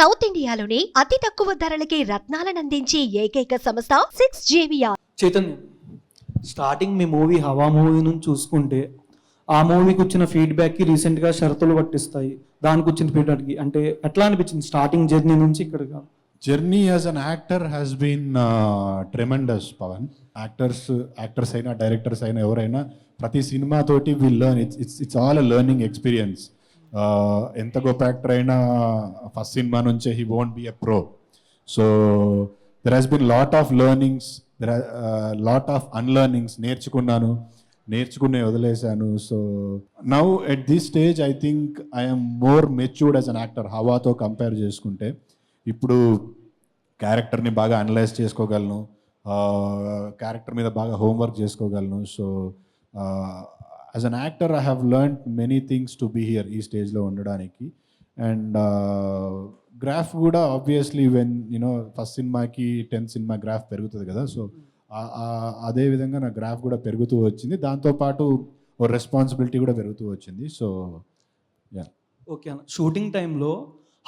South ఇండియాలోనే అతి తక్కువ ధరలకి రత్నాలనందించే ఏకైక సంస్థ 6JVR. చైతన్య, స్టార్టింగ్ మీ మూవీ హవా మూవీ నుంచి చూసుకుంటే ఆ మూవీకి వచ్చిన ఫీడ్బ్యాక్కి రీసెంట్గా షరతులు పట్టిస్తాయి, దానికి వచ్చిన ఫీడ్బ్యాక్కి అంటే ఎట్లా అనిపించింది స్టార్టింగ్ జర్నీ నుంచి ఇక్కడికి? Journey as an actor has been tremendous Pavan. Actors అయినా డైరెక్టర్స్ అయినా ఎవరైనా ప్రతి సినిమాతోటి will learn. It's all a learning experience. ఎంత గొప్ప యాక్టర్ అయినా ఫస్ట్ సినిమా నుంచే he won't be a pro. So there has been lot of learnings, lot of unlearnings. నేర్చుకునే వదిలేశాను. So now at this stage I think I'm more matured as an actor. హవాతో compare చేసుకుంటే ఇప్పుడు క్యారెక్టర్ని బాగా analyse చేసుకోగలను, character మీద బాగా హోంవర్క్ చేసుకోగలను. So as an actor I have learned many things to be here ఈ స్టేజ్లో ఉండడానికి. అండ్ గ్రాఫ్ కూడా ఆబ్వియస్లీ వెన్ ఫస్ట్ సినిమాకి 10th సినిమా గ్రాఫ్ పెరుగుతుంది కదా. సో అదే విధంగా నా గ్రాఫ్ కూడా పెరుగుతూ వచ్చింది, దాంతోపాటు ఓ రెస్పాన్సిబిలిటీ కూడా పెరుగుతూ వచ్చింది. So yeah. ఓకే అన్న, షూటింగ్ టైంలో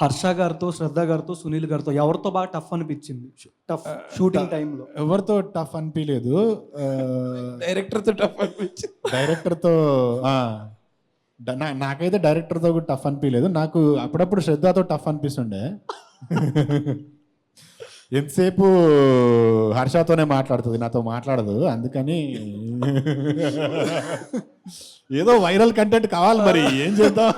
హర్ష గారితో, శ్రద్ధ గారితో, సునీల్ గారితో ఎవరితో బాగా టఫ్ అనిపించింది? టఫ్ షూటింగ్ టైంలో ఎవరితో టఫ్ అనిపించలేదు, డైరెక్టర్తో టఫ్ అనిపించింది. డైరెక్టర్తో నాకైతే డైరెక్టర్తో కూడా టఫ్ అనిపించలేదు. నాకు అప్పుడప్పుడు శ్రద్ధతో టఫ్ అనిపిస్తుండే. ఎంతసేపు హర్షతోనే మాట్లాడుతుంది, నాతో మాట్లాడదు. అందుకని ఏదో వైరల్ కంటెంట్ కావాలి, మరి ఏం చేద్దాం.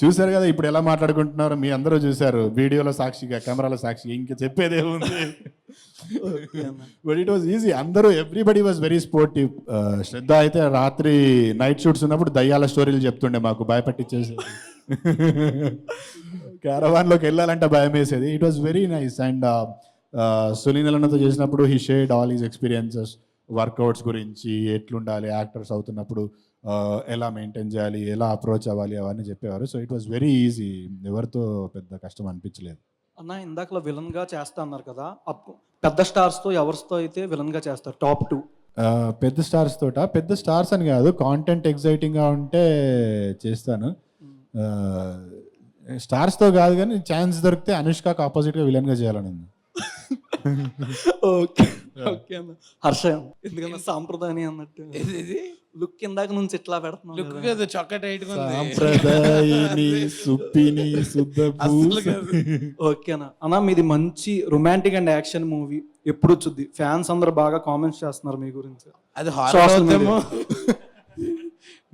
చూశారు కదా ఇప్పుడు ఎలా మాట్లాడుకుంటున్నారు, మీ అందరూ చూశారు వీడియోలో సాక్షిగా, కెమెరాలో సాక్షిగా. ఇంకా చెప్పేదే ఉంది. But it was easy. Everybody was very sportive. Shraddha అయితే రాత్రి నైట్ షూట్స్ ఉన్నప్పుడు దయ్యాల స్టోరీలు చెప్తుండే, మాకు భయపట్టించేసి. క్యారవాన్లోకి వెళ్ళాలంటే భయం వేసేది. It was very nice. And సునీలతో చేసినప్పుడు he shared all his experiences, workouts గురించి, ఎట్లుండాలి యాక్టర్స్ అవుతున్నప్పుడు, ఎలా మెయింటైన్ చేయాలి, ఎలా అప్రోచ్ అవ్వాలి, అవన్నీ చెప్పేవారు. So it was very easy. ఎవరితో పెద్ద కష్టం అనిపించలేదు. అన్న, ఇందాకలో విలన్గా చేస్తా అన్నారు కదా, పెద్ద స్టార్స్తో ఎవరితో అయితే విలన్గా చేస్తారు టాప్ 2? పెద్ద స్టార్స్ తోట, పెద్ద స్టార్స్ అని కాదు, కాంటెంట్ ఎగ్జైటింగ్గా ఉంటే చేస్తాను. స్టార్స్తో కాదు, కానీ ఛాన్స్ దొరికితే అనుష్కకు ఆపోజిట్గా విలన్గా చేయాలని ఉంది. ఓకే ఓకే అన్న. హర్ష, ఎందుకన్నా సాంప్రదాయని అన్నట్టు లుక్ ఇందాక నుంచి ఇట్లా పెడుతున్నాం. లుక్ కదా, చొక్కా టైట్ గా ఉంది. సాంప్రదాయని సుప్పిని ఓకే అన్న, మీది మంచి రొమాంటిక్ అండ్ యాక్షన్ మూవీ. ఎప్పుడు వచ్చుద్ది? ఫ్యాన్స్ అందరూ బాగా కామెంట్స్ చేస్తున్నారు మీ గురించి. అది హారర్ అవుతేమో,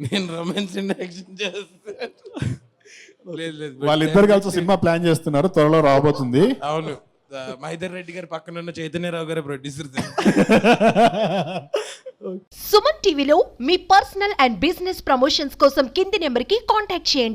నేను రొమాన్స్ అండ్ యాక్షన్ చేస్తాను. లేదు, వాళ్ళిద్దరు కలిసి సినిమా ప్లాన్ చేస్తున్నారు, త్వరలో రాబోతుంది. అవును, మహేందర్ రెడ్డి గారి పక్కన ఉన్న చైతన్యరావు గారి ప్రొడ్యూసర్. సుమన్ టీవీలో మీ పర్సనల్ అండ్ బిజినెస్ ప్రమోషన్స్ కోసం కింది నెంబర్కి కాంటాక్ట్ చేయండి.